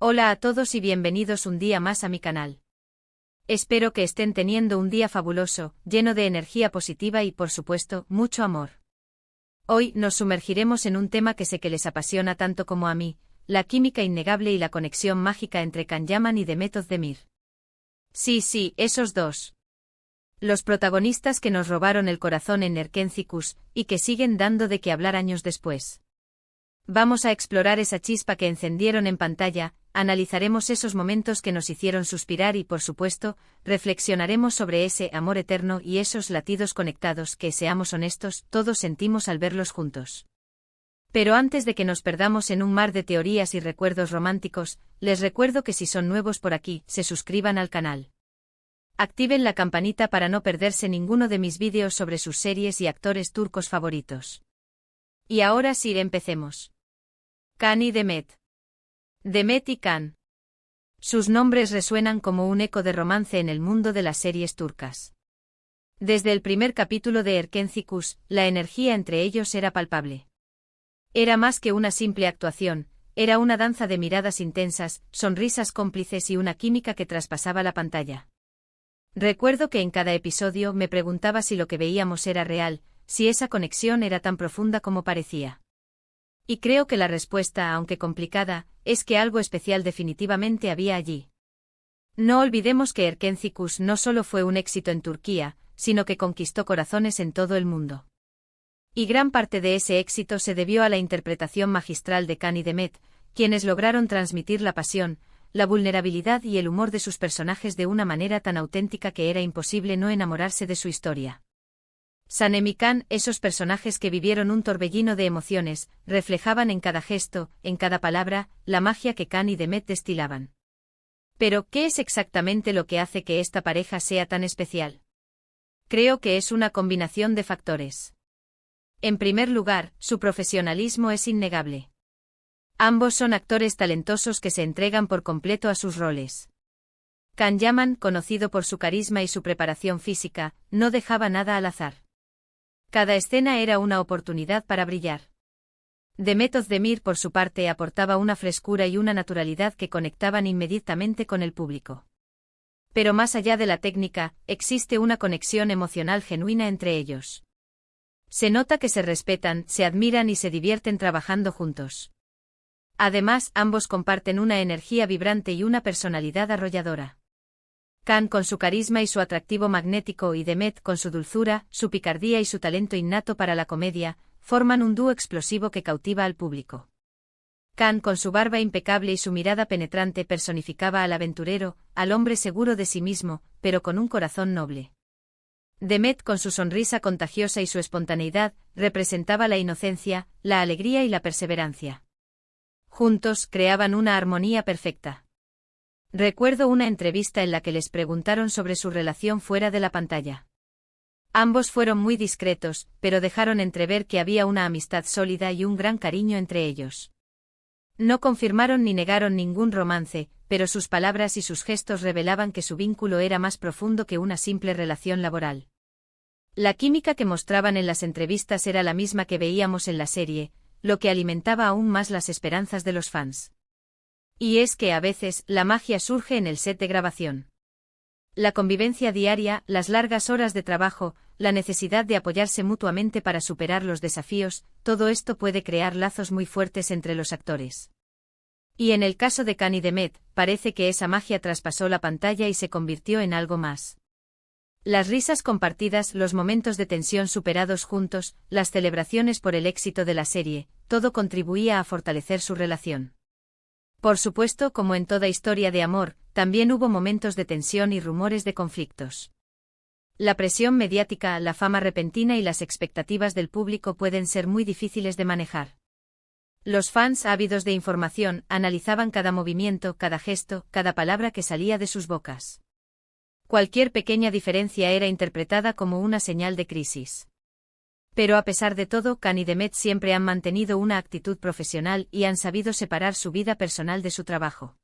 Hola a todos y bienvenidos un día más a mi canal. Espero que estén teniendo un día fabuloso, lleno de energía positiva y, por supuesto, mucho amor. Hoy nos sumergiremos en un tema que sé que les apasiona tanto como a mí, la química innegable y la conexión mágica entre Can Yaman y Demet Özdemir. Sí, esos dos. Los protagonistas que nos robaron el corazón en Erkenci y que siguen dando de qué hablar años después. Vamos a explorar esa chispa que encendieron en pantalla, analizaremos esos momentos que nos hicieron suspirar y, por supuesto, reflexionaremos sobre ese amor eterno y esos latidos conectados que, seamos honestos, todos sentimos al verlos juntos. Pero antes de que nos perdamos en un mar de teorías y recuerdos románticos, les recuerdo que si son nuevos por aquí, se suscriban al canal. Activen la campanita para no perderse ninguno de mis vídeos sobre sus series y actores turcos favoritos. Y ahora sí, empecemos. Can y Demet. Demet y Can. Sus nombres resuenan como un eco de romance en el mundo de las series turcas. Desde el primer capítulo de Erkenci, la energía entre ellos era palpable. Era más que una simple actuación, era una danza de miradas intensas, sonrisas cómplices y una química que traspasaba la pantalla. Recuerdo que en cada episodio me preguntaba si lo que veíamos era real, si esa conexión era tan profunda como parecía. Y creo que la respuesta, aunque complicada, es que algo especial definitivamente había allí. No olvidemos que Erkenci no solo fue un éxito en Turquía, sino que conquistó corazones en todo el mundo. Y gran parte de ese éxito se debió a la interpretación magistral de Can y Demet, quienes lograron transmitir la pasión, la vulnerabilidad y el humor de sus personajes de una manera tan auténtica que era imposible no enamorarse de su historia. Sanem y Can, esos personajes que vivieron un torbellino de emociones, reflejaban en cada gesto, en cada palabra, la magia que Can y Demet destilaban. Pero, ¿qué es exactamente lo que hace que esta pareja sea tan especial? Creo que es una combinación de factores. En primer lugar, su profesionalismo es innegable. Ambos son actores talentosos que se entregan por completo a sus roles. Can Yaman, conocido por su carisma y su preparación física, no dejaba nada al azar. Cada escena era una oportunidad para brillar. Demet Özdemir, por su parte, aportaba una frescura y una naturalidad que conectaban inmediatamente con el público. Pero más allá de la técnica, existe una conexión emocional genuina entre ellos. Se nota que se respetan, se admiran y se divierten trabajando juntos. Además, ambos comparten una energía vibrante y una personalidad arrolladora. Can con su carisma y su atractivo magnético y Demet con su dulzura, su picardía y su talento innato para la comedia, forman un dúo explosivo que cautiva al público. Can con su barba impecable y su mirada penetrante personificaba al aventurero, al hombre seguro de sí mismo, pero con un corazón noble. Demet con su sonrisa contagiosa y su espontaneidad, representaba la inocencia, la alegría y la perseverancia. Juntos creaban una armonía perfecta. Recuerdo una entrevista en la que les preguntaron sobre su relación fuera de la pantalla. Ambos fueron muy discretos, pero dejaron entrever que había una amistad sólida y un gran cariño entre ellos. No confirmaron ni negaron ningún romance, pero sus palabras y sus gestos revelaban que su vínculo era más profundo que una simple relación laboral. La química que mostraban en las entrevistas era la misma que veíamos en la serie, lo que alimentaba aún más las esperanzas de los fans. Y es que a veces, la magia surge en el set de grabación. La convivencia diaria, las largas horas de trabajo, la necesidad de apoyarse mutuamente para superar los desafíos, todo esto puede crear lazos muy fuertes entre los actores. Y en el caso de Can y Demet, parece que esa magia traspasó la pantalla y se convirtió en algo más. Las risas compartidas, los momentos de tensión superados juntos, las celebraciones por el éxito de la serie, todo contribuía a fortalecer su relación. Por supuesto, como en toda historia de amor, también hubo momentos de tensión y rumores de conflictos. La presión mediática, la fama repentina y las expectativas del público pueden ser muy difíciles de manejar. Los fans, ávidos de información, analizaban cada movimiento, cada gesto, cada palabra que salía de sus bocas. Cualquier pequeña diferencia era interpretada como una señal de crisis. Pero a pesar de todo, Can y Demet siempre han mantenido una actitud profesional y han sabido separar su vida personal de su trabajo.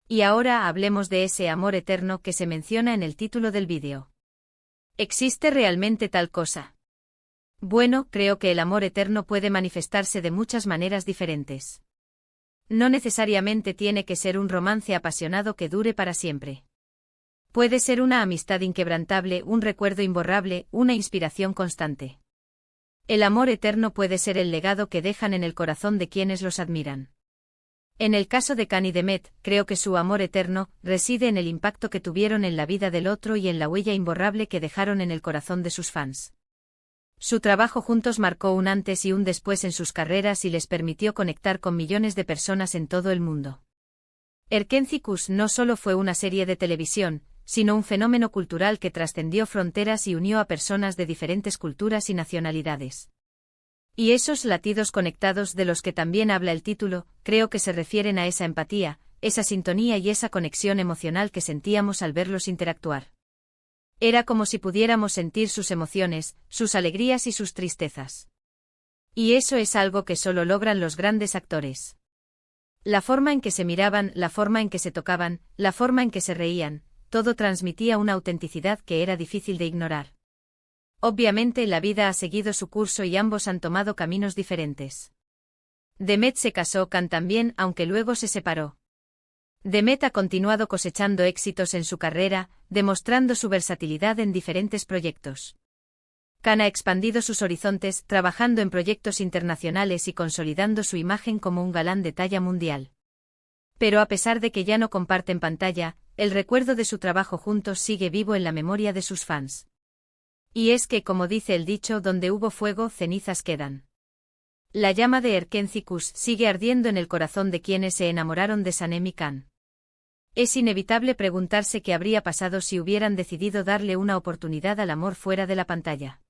Y ahora hablemos de ese amor eterno que se menciona en el título del vídeo. ¿Existe realmente tal cosa? Bueno, creo que el amor eterno puede manifestarse de muchas maneras diferentes. No necesariamente tiene que ser un romance apasionado que dure para siempre. Puede ser una amistad inquebrantable, un recuerdo imborrable, una inspiración constante. El amor eterno puede ser el legado que dejan en el corazón de quienes los admiran. En el caso de Can y Demet, creo que su amor eterno reside en el impacto que tuvieron en la vida del otro y en la huella imborrable que dejaron en el corazón de sus fans. Su trabajo juntos marcó un antes y un después en sus carreras y les permitió conectar con millones de personas en todo el mundo. Erkenzicus no solo fue una serie de televisión, sino un fenómeno cultural que trascendió fronteras y unió a personas de diferentes culturas y nacionalidades. Y esos latidos conectados de los que también habla el título, creo que se refieren a esa empatía, esa sintonía y esa conexión emocional que sentíamos al verlos interactuar. Era como si pudiéramos sentir sus emociones, sus alegrías y sus tristezas. Y eso es algo que solo logran los grandes actores. La forma en que se miraban, la forma en que se tocaban, la forma en que se reían, todo transmitía una autenticidad que era difícil de ignorar. Obviamente la vida ha seguido su curso y ambos han tomado caminos diferentes. Demet se casó, Can también, aunque luego se separó. Demet ha continuado cosechando éxitos en su carrera, demostrando su versatilidad en diferentes proyectos. Can ha expandido sus horizontes, trabajando en proyectos internacionales y consolidando su imagen como un galán de talla mundial. Pero a pesar de que ya no comparten pantalla, el recuerdo de su trabajo juntos sigue vivo en la memoria de sus fans. Y es que, como dice el dicho, donde hubo fuego, cenizas quedan. La llama de Erkenzicus sigue ardiendo en el corazón de quienes se enamoraron de Sanem y Can. Es inevitable preguntarse qué habría pasado si hubieran decidido darle una oportunidad al amor fuera de la pantalla.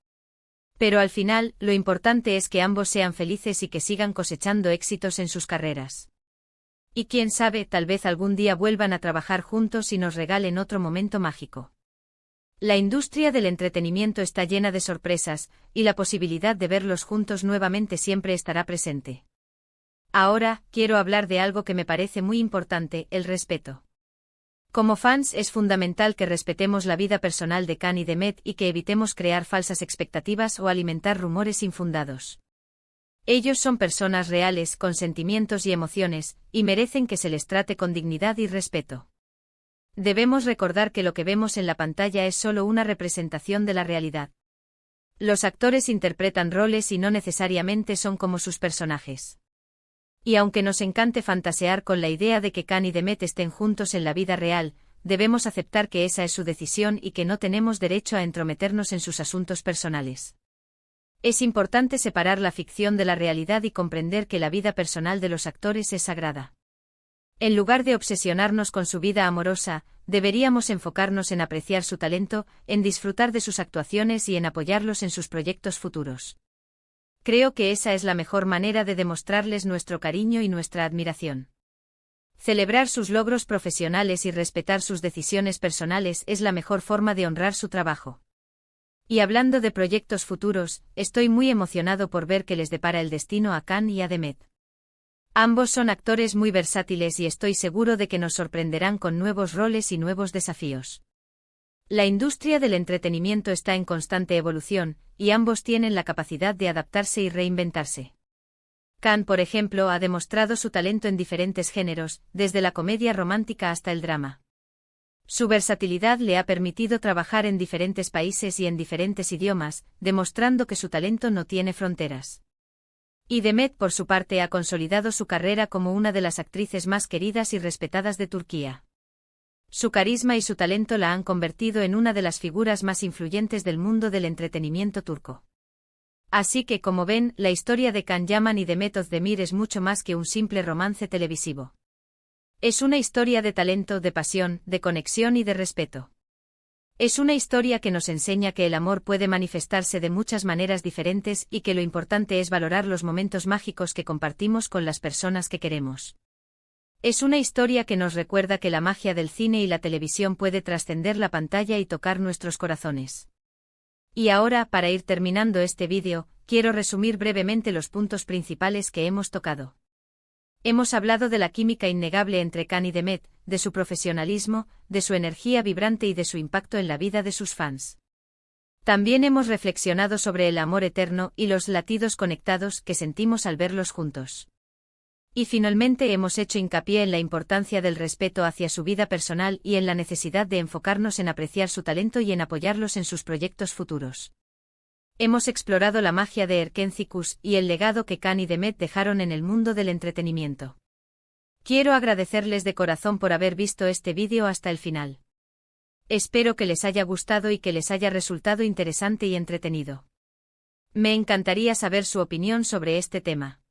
Pero al final, lo importante es que ambos sean felices y que sigan cosechando éxitos en sus carreras. Y quién sabe, tal vez algún día vuelvan a trabajar juntos y nos regalen otro momento mágico. La industria del entretenimiento está llena de sorpresas, y la posibilidad de verlos juntos nuevamente siempre estará presente. Ahora, quiero hablar de algo que me parece muy importante, el respeto. Como fans es fundamental que respetemos la vida personal de Can y Demet y que evitemos crear falsas expectativas o alimentar rumores infundados. Ellos son personas reales con sentimientos y emociones, y merecen que se les trate con dignidad y respeto. Debemos recordar que lo que vemos en la pantalla es solo una representación de la realidad. Los actores interpretan roles y no necesariamente son como sus personajes. Y aunque nos encante fantasear con la idea de que Can y Demet estén juntos en la vida real, debemos aceptar que esa es su decisión y que no tenemos derecho a entrometernos en sus asuntos personales. Es importante separar la ficción de la realidad y comprender que la vida personal de los actores es sagrada. En lugar de obsesionarnos con su vida amorosa, deberíamos enfocarnos en apreciar su talento, en disfrutar de sus actuaciones y en apoyarlos en sus proyectos futuros. Creo que esa es la mejor manera de demostrarles nuestro cariño y nuestra admiración. Celebrar sus logros profesionales y respetar sus decisiones personales es la mejor forma de honrar su trabajo. Y hablando de proyectos futuros, estoy muy emocionado por ver qué les depara el destino a Can y a Demet. Ambos son actores muy versátiles y estoy seguro de que nos sorprenderán con nuevos roles y nuevos desafíos. La industria del entretenimiento está en constante evolución, y ambos tienen la capacidad de adaptarse y reinventarse. Can, por ejemplo, ha demostrado su talento en diferentes géneros, desde la comedia romántica hasta el drama. Su versatilidad le ha permitido trabajar en diferentes países y en diferentes idiomas, demostrando que su talento no tiene fronteras. Y Demet, por su parte, ha consolidado su carrera como una de las actrices más queridas y respetadas de Turquía. Su carisma y su talento la han convertido en una de las figuras más influyentes del mundo del entretenimiento turco. Así que, como ven, la historia de Can Yaman y Demet Özdemir es mucho más que un simple romance televisivo. Es una historia de talento, de pasión, de conexión y de respeto. Es una historia que nos enseña que el amor puede manifestarse de muchas maneras diferentes y que lo importante es valorar los momentos mágicos que compartimos con las personas que queremos. Es una historia que nos recuerda que la magia del cine y la televisión puede trascender la pantalla y tocar nuestros corazones. Y ahora, para ir terminando este vídeo, quiero resumir brevemente los puntos principales que hemos tocado. Hemos hablado de la química innegable entre Can y Demet, de su profesionalismo, de su energía vibrante y de su impacto en la vida de sus fans. También hemos reflexionado sobre el amor eterno y los latidos conectados que sentimos al verlos juntos. Y finalmente hemos hecho hincapié en la importancia del respeto hacia su vida personal y en la necesidad de enfocarnos en apreciar su talento y en apoyarlos en sus proyectos futuros. Hemos explorado la magia de Erkencicus y el legado que Khan y Demet dejaron en el mundo del entretenimiento. Quiero agradecerles de corazón por haber visto este vídeo hasta el final. Espero que les haya gustado y que les haya resultado interesante y entretenido. Me encantaría saber su opinión sobre este tema.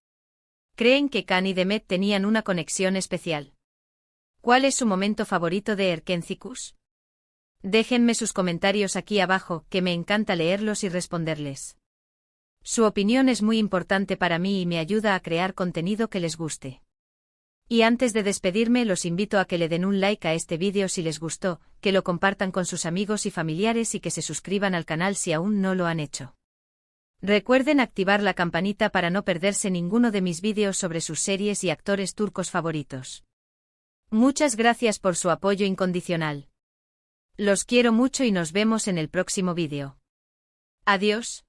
¿Creen que Khan y Demet tenían una conexión especial? ¿Cuál es su momento favorito de Erkencicus? Déjenme sus comentarios aquí abajo, que me encanta leerlos y responderles. Su opinión es muy importante para mí y me ayuda a crear contenido que les guste. Y antes de despedirme los invito a que le den un like a este vídeo si les gustó, que lo compartan con sus amigos y familiares y que se suscriban al canal si aún no lo han hecho. Recuerden activar la campanita para no perderse ninguno de mis vídeos sobre sus series y actores turcos favoritos. Muchas gracias por su apoyo incondicional. Los quiero mucho y nos vemos en el próximo vídeo. Adiós.